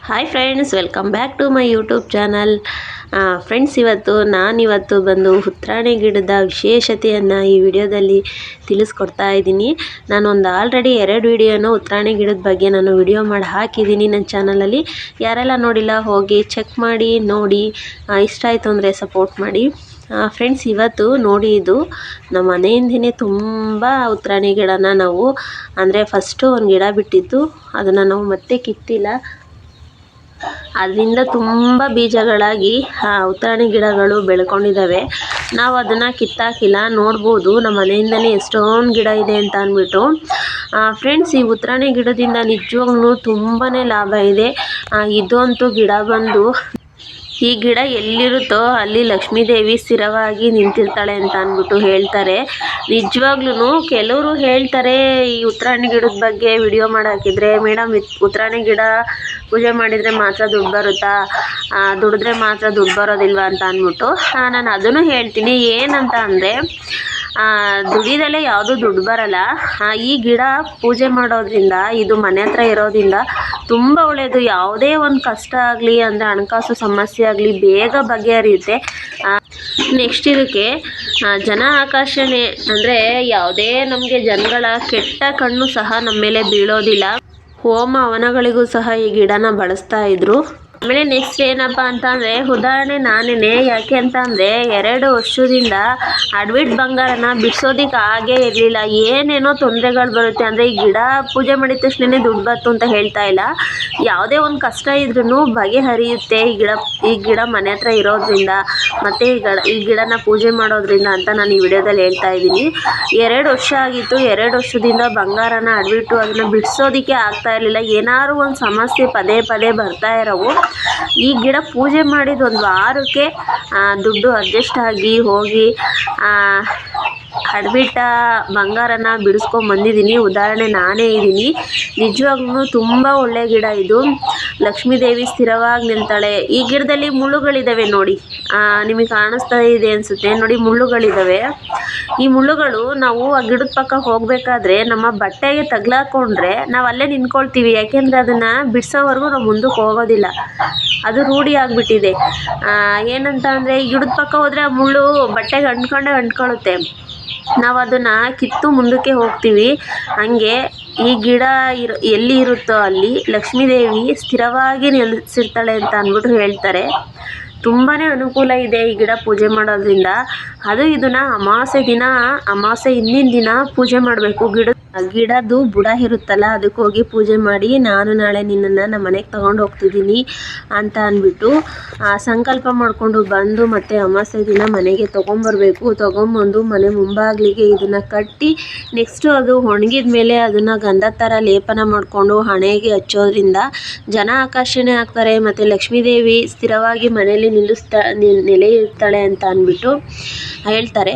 Hi friends, welcome back to my YouTube channel. Friends, ನಾನಿವತ್ತು ಬಂದು ಉತ್ರಾಣಿ ಗಿಡದ ವಿಶೇಷತೆಯನ್ನು ಈ ವಿಡಿಯೋದಲ್ಲಿ ತಿಳಿಸ್ಕೊಡ್ತಾ ಇದ್ದೀನಿ. ನಾನೊಂದು ಆಲ್ರೆಡಿ 2 ವಿಡಿಯೋನ ಉತ್ರಾಣಿ ಗಿಡದ ಬಗ್ಗೆ ನಾನು ವಿಡಿಯೋ ಮಾಡಿ ಹಾಕಿದ್ದೀನಿ ನನ್ನ ಚಾನಲಲ್ಲಿ. ಯಾರೆಲ್ಲ ನೋಡಿಲ್ಲ ಹೋಗಿ ಚೆಕ್ ಮಾಡಿ ನೋಡಿ. ಇಷ್ಟ ಆಯಿತು ಅಂದರೆ ಸಪೋರ್ಟ್ ಮಾಡಿ. ಫ್ರೆಂಡ್ಸ್, ಇವತ್ತು ನೋಡಿ, ಇದು ನಮ್ಮ ಮನೆಯಿಂದನೇ ತುಂಬ ಉತ್ರಾಣಿ ಗಿಡನ ನಾವು ಅಂದರೆ ಫಸ್ಟು ಒಂದು ಗಿಡ ಬಿಟ್ಟಿತ್ತು, ಅದನ್ನು ನಾವು ಮತ್ತೆ ಕಿತ್ತಿಲ್ಲ. ಅದರಿಂದ ತುಂಬ ಬೀಜಗಳಾಗಿ ಉತ್ರಾಣಿ ಗಿಡಗಳು ಬೆಳ್ಕೊಂಡಿದ್ದಾವೆ. ನಾವು ಅದನ್ನು ಕಿತ್ತಾಕಿಲ್ಲ. ನೋಡ್ಬೋದು ನಮ್ಮ ಮನೆಯಿಂದಲೇ ಎಷ್ಟೊಂದು ಗಿಡ ಇದೆ ಅಂತ ಅಂದ್ಬಿಟ್ಟು. ಫ್ರೆಂಡ್ಸ್, ಈ ಉತ್ರಾಣಿ ಗಿಡದಿಂದ ನಿಜವಾಗ್ಲೂ ತುಂಬಾ ಲಾಭ ಇದೆ. ಇದಂತೂ ಗಿಡ ಬಂದು, ಈ ಗಿಡ ಎಲ್ಲಿರುತ್ತೋ ಅಲ್ಲಿ ಲಕ್ಷ್ಮೀದೇವಿ ಸ್ಥಿರವಾಗಿ ನಿಂತಿರ್ತಾಳೆ ಅಂತ ಅಂದ್ಬಿಟ್ಟು ಹೇಳ್ತಾರೆ. ನಿಜವಾಗ್ಲೂ ಕೆಲವರು ಹೇಳ್ತಾರೆ ಈ ಉತ್ರಾಣಿ ಗಿಡದ ಬಗ್ಗೆ ವಿಡಿಯೋ ಮಾಡಾಕಿದ್ರೆ, ಮೇಡಮ್ ಉತ್ರಾಣಿ ಗಿಡ ಪೂಜೆ ಮಾಡಿದರೆ ಮಾತ್ರ ದುಡ್ಡು ಬರುತ್ತಾ, ದುಡಿದ್ರೆ ಮಾತ್ರ ದುಡ್ಡು ಬರೋದಿಲ್ವಾ ಅಂತ ಅಂದ್ಬಿಟ್ಟು. ನಾನು ಅದನ್ನು ಹೇಳ್ತೀನಿ. ಏನಂತ ಅಂದರೆ, ದುಡಿದಲ್ಲೇ ಯಾವುದೂ ದುಡ್ಡು ಬರಲ್ಲ. ಈ ಗಿಡ ಪೂಜೆ ಮಾಡೋದ್ರಿಂದ, ಇದು ಮನೆ ಹತ್ರ ಇರೋದ್ರಿಂದ ತುಂಬ ಒಳ್ಳೆಯದು. ಯಾವುದೇ ಒಂದು ಕಷ್ಟ ಆಗಲಿ ಅಂದರೆ ಹಣಕಾಸು ಸಮಸ್ಯೆ ಆಗಲಿ ಬೇಗ ಬಗೆಹರಿಯುತ್ತೆ. ನೆಕ್ಸ್ಟ್ ಇದಕ್ಕೆ ಜನ ಆಕರ್ಷಣೆ ಅಂದರೆ ಯಾವುದೇ ನಮಗೆ ಜನಗಳ ಕೆಟ್ಟ ಕಣ್ಣು ಸಹ ನಮ್ಮ ಮೇಲೆ ಬೀಳೋದಿಲ್ಲ. ಹೋಮ ಹವನಗಳಿಗೂ ಸಹ ಈ ಗಿಡನ ಬಳಸ್ತಾ ಇದ್ರು. ಆಮೇಲೆ ನೆಕ್ಸ್ಟ್ ಏನಪ್ಪ ಅಂತಂದರೆ, ಉದಾಹರಣೆ ನಾನೇ. ಯಾಕೆ ಅಂತ ಅಂದರೆ 2 ವರ್ಷದಿಂದ ಅಡ್ವಿಟ್ ಬಂಗಾರನ ಬಿಡಿಸೋದಕ್ಕೆ ಆಗೇ ಇರಲಿಲ್ಲ. ಏನೇನೋ ತೊಂದರೆಗಳು ಬರುತ್ತೆ. ಅಂದರೆ ಈ ಗಿಡ ಪೂಜೆ ಮಾಡಿದ ತಕ್ಷಣವೇ ದುಡ್ಡು ಬಂತು ಅಂತ ಹೇಳ್ತಾ ಇಲ್ಲ. ಯಾವುದೇ ಒಂದು ಕಷ್ಟ ಇದ್ರೂ ಬಗೆಹರಿಯುತ್ತೆ ಈ ಗಿಡ ಮನೆ ಹತ್ರ ಇರೋದ್ರಿಂದ, ಮತ್ತು ಈ ಗಿಡನ ಪೂಜೆ ಮಾಡೋದ್ರಿಂದ ಅಂತ ನಾನು ಈ ವಿಡಿಯೋದಲ್ಲಿ ಹೇಳ್ತಾ ಇದ್ದೀನಿ. 2 ವರ್ಷ ಆಗಿತ್ತು. 2 ವರ್ಷದಿಂದ ಬಂಗಾರನ ಅಡ್ವಿಟ್ಟು ಅದನ್ನು ಬಿಡಿಸೋದಕ್ಕೆ ಆಗ್ತಾ ಇರಲಿಲ್ಲ. ಏನಾದ್ರು ಒಂದು ಸಮಸ್ಯೆ ಪದೇ ಪದೇ ಬರ್ತಾ ಇರೋವು. ಈ ಗಿಡ ಪೂಜೆ ಮಾಡಿದ 1 ವಾರಕ್ಕೆ ದುಡ್ಡು ಅಡ್ಜಸ್ಟ್ ಆಗಿ ಹೋಗಿ ಅಡ್ಬಿಟ್ಟ ಬಂಗಾರನ ಬಿಡಿಸ್ಕೊಂಬಂದಿದ್ದೀನಿ. ಉದಾಹರಣೆ ನಾನೇ ಇದ್ದೀನಿ. ನಿಜವಾಗ್ಲೂ ತುಂಬ ಒಳ್ಳೆ ಗಿಡ ಇದು. ಲಕ್ಷ್ಮೀದೇವಿ ಸ್ಥಿರವಾಗಿ ನಿಲ್ತಾಳೆ. ಈ ಗಿಡದಲ್ಲಿ ಮುಳ್ಳುಗಳಿದ್ದಾವೆ ನೋಡಿ, ನಿಮಗೆ ಕಾಣಿಸ್ತಾ ಇದೆ ಅನಿಸುತ್ತೆ ನೋಡಿ, ಮುಳ್ಳುಗಳಿದ್ದಾವೆ. ಈ ಮುಳ್ಳುಗಳು ನಾವು ಆ ಗಿಡದ ಪಕ್ಕ ಹೋಗಬೇಕಾದ್ರೆ ನಮ್ಮ ಬಟ್ಟೆಗೆ ತಗ್ಲಾಕೊಂಡ್ರೆ ನಾವು ಅಲ್ಲೇ ನಿಂತ್ಕೊಳ್ತೀವಿ. ಯಾಕೆಂದರೆ ಅದನ್ನು ಬಿಡಿಸೋವರೆಗೂ ನಾವು ಮುಂದಕ್ಕೆ ಹೋಗೋದಿಲ್ಲ. ಅದು ರೂಢಿ ಆಗಿಬಿಟ್ಟಿದೆ. ಏನಂತ ಅಂದರೆ, ಈ ಗಿಡದ ಪಕ್ಕ ಹೋದರೆ ಆ ಮುಳ್ಳು ಬಟ್ಟೆಗೆ ಅಂಟ್ಕೊಳ್ಳುತ್ತೆ. ನಾವು ಅದನ್ನು ಕಿತ್ತು ಮುಂದಕ್ಕೆ ಹೋಗ್ತೀವಿ. ಹಾಗೆ ಈ ಗಿಡ ಎಲ್ಲಿ ಇರುತ್ತೋ ಅಲ್ಲಿ ಲಕ್ಷ್ಮೀದೇವಿ ಸ್ಥಿರವಾಗಿ ನೆಲೆಸಿರ್ತಾಳೆ ಅಂತ ಅಂದ್ಬಿಟ್ಟು ಹೇಳ್ತಾರೆ. ತುಂಬಾ ಅನುಕೂಲ ಇದೆ ಈ ಗಿಡ ಪೂಜೆ ಮಾಡೋದ್ರಿಂದ. ಅದು ಇದನ್ನು ಅಮಾವಾಸ್ಯೆ ಹಿಂದಿನ ದಿನ ಪೂಜೆ ಮಾಡಬೇಕು. ಗಿಡದ್ದು ಬುಡ ಇರುತ್ತಲ್ಲ, ಅದಕ್ಕೆ ಹೋಗಿ ಪೂಜೆ ಮಾಡಿ, ನಾನು ನಾಳೆ ನಿನ್ನನ್ನು ನಮ್ಮ ಮನೆಗೆ ತೊಗೊಂಡು ಹೋಗ್ತಿದ್ದೀನಿ ಅಂತ ಅಂದ್ಬಿಟ್ಟು ಸಂಕಲ್ಪ ಮಾಡಿಕೊಂಡು ಬಂದು ಮತ್ತು ಅಮಾವಾಸ್ಯೆ ದಿನ ಮನೆಗೆ ತೊಗೊಂಬಂದು ಮನೆ ಮುಂಬಾಗಿಲಿಗೆ ಇದನ್ನು ಕಟ್ಟಿ, ನೆಕ್ಸ್ಟು ಅದು ಒಣಗಿದ ಮೇಲೆ ಅದನ್ನು ಗಂಧದ ಥರ ಲೇಪನ ಮಾಡಿಕೊಂಡು ಹಣೆಗೆ ಹಚ್ಚೋದ್ರಿಂದ ಜನ ಆಕರ್ಷಣೆ ಆಗ್ತಾರೆ. ಮತ್ತು ಲಕ್ಷ್ಮೀದೇವಿ ಸ್ಥಿರವಾಗಿ ಮನೆಯಲ್ಲಿ ನೆಲೆ ಇರ್ತಾಳೆ ಅಂತ ಅಂದ್ಬಿಟ್ಟು ಹೇಳ್ತಾರೆ.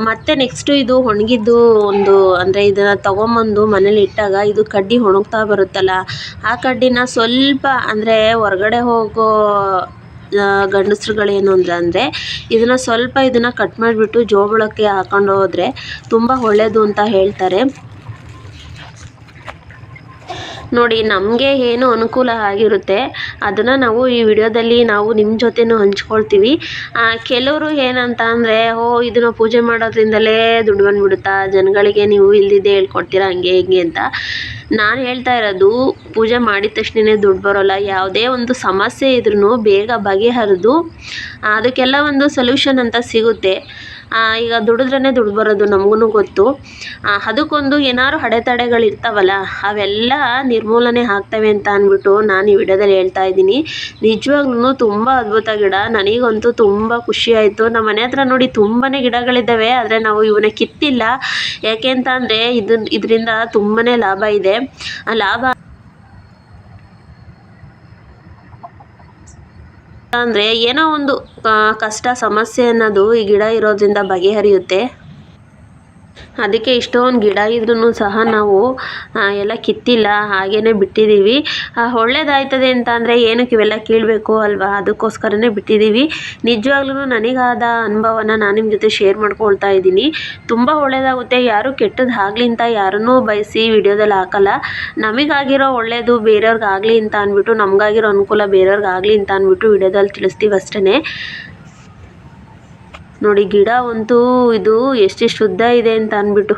ಮತ್ತು ನೆಕ್ಸ್ಟು ಇದು ಒಣಗಿದ್ದು ಅಂದರೆ ಇದನ್ನು ತೊಗೊಂಬಂದು ಮನೇಲಿ ಇಟ್ಟಾಗ ಇದು ಕಡ್ಡಿ ಒಣಗ್ತಾ ಬರುತ್ತಲ್ಲ, ಆ ಕಡ್ಡಿನ ಸ್ವಲ್ಪ ಅಂದರೆ ಹೊರಗಡೆ ಹೋಗೋ ಗಂಡಸ್ರುಗಳೇನು ಅಂದರೆ ಇದನ್ನು ಕಟ್ ಮಾಡಿಬಿಟ್ಟು ಜೋಬಳಕ್ಕೆ ಹಾಕೊಂಡು ಹೋದರೆ ತುಂಬ ಒಳ್ಳೆಯದು ಅಂತ ಹೇಳ್ತಾರೆ. ನೋಡಿ, ನಮಗೆ ಏನು ಅನುಕೂಲ ಆಗಿರುತ್ತೆ ಅದನ್ನು ನಾವು ಈ ವಿಡಿಯೋದಲ್ಲಿ ನಾವು ನಿಮ್ಮ ಜೊತೆನೂ ಹಂಚ್ಕೊಳ್ತೀವಿ. ಕೆಲವರು ಏನಂತ ಅಂದರೆ, ಇದನ್ನು ಪೂಜೆ ಮಾಡೋದ್ರಿಂದಲೇ ದುಡ್ಡು ಬಂದುಬಿಡುತ್ತಾ, ಜನಗಳಿಗೆ ನೀವು ಇಲ್ದಿದ್ದೇ ಹೇಳ್ಕೊಡ್ತೀರಾ ಹಂಗೆ ಹಿಂಗೆ ಅಂತ. ನಾನು ಹೇಳ್ತಾ ಇರೋದು, ಪೂಜೆ ಮಾಡಿದ ತಕ್ಷಣವೇ ದುಡ್ಡು ಬರೋಲ್ಲ. ಯಾವುದೇ ಒಂದು ಸಮಸ್ಯೆ ಇದ್ರೂ ಬೇಗ ಬಗೆಹರಿದು ಅದಕ್ಕೆಲ್ಲ ಒಂದು ಸೊಲ್ಯೂಷನ್ ಅಂತ ಸಿಗುತ್ತೆ. ಈಗ ದುಡಿದ್ರೇ ದುಡ್ಡು ಬರೋದು ನಮಗೂ ಗೊತ್ತು. ಅದಕ್ಕೊಂದು ಏನಾದ್ರು ಅಡೆತಡೆಗಳಿರ್ತಾವಲ್ಲ, ಅವೆಲ್ಲ ನಿರ್ಮೂಲನೆ ಆಗ್ತವೆ ಅಂತ ಅಂದ್ಬಿಟ್ಟು ನಾನು ಈ ವಿಡಿಯೋದಲ್ಲಿ ಹೇಳ್ತಾ ಇದ್ದೀನಿ. ನಿಜವಾಗ್ಲೂ ತುಂಬ ಅದ್ಭುತ ಗಿಡ. ನನಗಂತೂ ತುಂಬ ಖುಷಿ ಆಯಿತು. ನಮ್ಮ ಮನೆ ಹತ್ರ ನೋಡಿ ತುಂಬಾ ಗಿಡಗಳಿದ್ದಾವೆ, ಆದರೆ ನಾವು ಇವನ್ನ ಕಿತ್ತಿಲ್ಲ. ಯಾಕೆ ಅಂತ ಅಂದರೆ ಇದರಿಂದ ತುಂಬಾ ಲಾಭ ಇದೆ. ಲಾಭ ಅಂದರೆ ಏನೋ ಒಂದು ಕಷ್ಟ ಸಮಸ್ಯೆ ಅನ್ನೋದು ಈ ಗಿಡ ಇರೋದ್ರಿಂದ ಬಗೆಹರಿಯುತ್ತೆ. ಅದಕ್ಕೆ ಇಷ್ಟೊಂದು ಗಿಡ ಇದ್ರೂ ಸಹ ನಾವು ಎಲ್ಲ ಕಿತ್ತಿಲ್ಲ, ಹಾಗೇ ಬಿಟ್ಟಿದ್ದೀವಿ. ಒಳ್ಳೇದಾಯ್ತದೆ ಅಂತ ಅಂದರೆ ಏನಕ್ಕೆ ಇವೆಲ್ಲ ಕೀಳಬೇಕು ಅಲ್ವಾ, ಅದಕ್ಕೋಸ್ಕರನೇ ಬಿಟ್ಟಿದ್ದೀವಿ. ನಿಜವಾಗ್ಲೂ ನನಗಾದ ಅನುಭವನ ನಾನು ನಿಮ್ಮ ಜೊತೆ ಶೇರ್ ಮಾಡ್ಕೊಳ್ತಾ ಇದ್ದೀನಿ. ತುಂಬ ಒಳ್ಳೆಯದಾಗುತ್ತೆ. ಯಾರು ಕೆಟ್ಟದ್ದು ಆಗಲಿ ಅಂತ ಯಾರನ್ನೂ ಬಯಸಿ ವಿಡಿಯೋದಲ್ಲಿ ಹಾಕಲ್ಲ. ನಮಗಾಗಿರೋ ಒಳ್ಳೆಯದು ಬೇರೆಯವ್ರಿಗಾಗಲಿ ಅಂತ ಅಂದ್ಬಿಟ್ಟು, ನಮಗಾಗಿರೋ ಅನುಕೂಲ ಬೇರೆಯವ್ರಿಗಾಗಲಿ ಅಂತ ಅಂದ್ಬಿಟ್ಟು ವಿಡಿಯೋದಲ್ಲಿ ತಿಳಿಸ್ತೀವಿ ಅಷ್ಟೇ. ನೋಡಿ ಗಿಡ ಅಂತೂ ಇದು ಎಷ್ಟೆಷ್ಟು ಉದ್ದ ಇದೆ ಅಂತ ಅಂದ್ಬಿಟ್ಟು.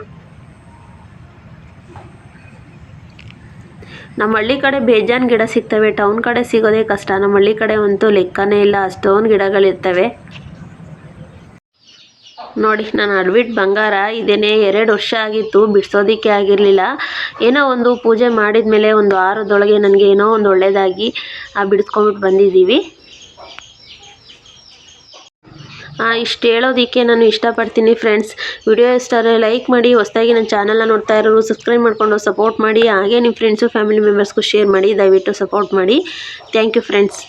ನಮ್ಮ ಹಳ್ಳಿ ಕಡೆ ಬೇಜಾನ್ ಗಿಡ ಸಿಗ್ತವೆ, ಟೌನ್ ಕಡೆ ಸಿಗೋದೇ ಕಷ್ಟ. ನಮ್ಮ ಹಳ್ಳಿ ಕಡೆ ಅಂತೂ ಲೆಕ್ಕನೇ ಇಲ್ಲ, ಅಷ್ಟೊಂದು ಗಿಡಗಳಿರ್ತವೆ. ನೋಡಿ ನಾನು ಅಡ್ಬಿಟ್ಟು ಬಂಗಾರ ಇದೇನೇ 2 ವರ್ಷ ಆಗಿತ್ತು, ಬಿಡಿಸೋದಕ್ಕೆ ಆಗಿರಲಿಲ್ಲ. ಏನೋ ಒಂದು ಪೂಜೆ ಮಾಡಿದ ಮೇಲೆ ಒಂದು ವಾರದೊಳಗೆ ನನಗೆ ಏನೋ ಒಂದು ಒಳ್ಳೆಯದಾಗಿ ಬಿಡಿಸ್ಕೊಂಬಿಟ್ಟು ಬಂದಿದ್ದೀವಿ. ಇಷ್ಟು ಹೇಳೋದಕ್ಕೆ ನಾನು ಇಷ್ಟಪಡ್ತೀನಿ ಫ್ರೆಂಡ್ಸ್. ವಿಡಿಯೋ ಇಷ್ಟಾದರೆ ಲೈಕ್ ಮಾಡಿ, ಹೊಸದಾಗಿ ನನ್ನ ಚಾನಲ್ನ ನೋಡ್ತಾ ಇರೋರು ಸಬ್ಸ್ಕ್ರೈಬ್ ಮಾಡಿಕೊಂಡು ಸಪೋರ್ಟ್ ಮಾಡಿ. ಹಾಗೆ ನಿಮ್ಮ ಫ್ರೆಂಡ್ಸು ಫ್ಯಾಮಿಲಿ ಮೆಂಬರ್ಸ್ಗೂ ಶೇರ್ ಮಾಡಿ, ದಯವಿಟ್ಟು ಸಪೋರ್ಟ್ ಮಾಡಿ. Thank you friends.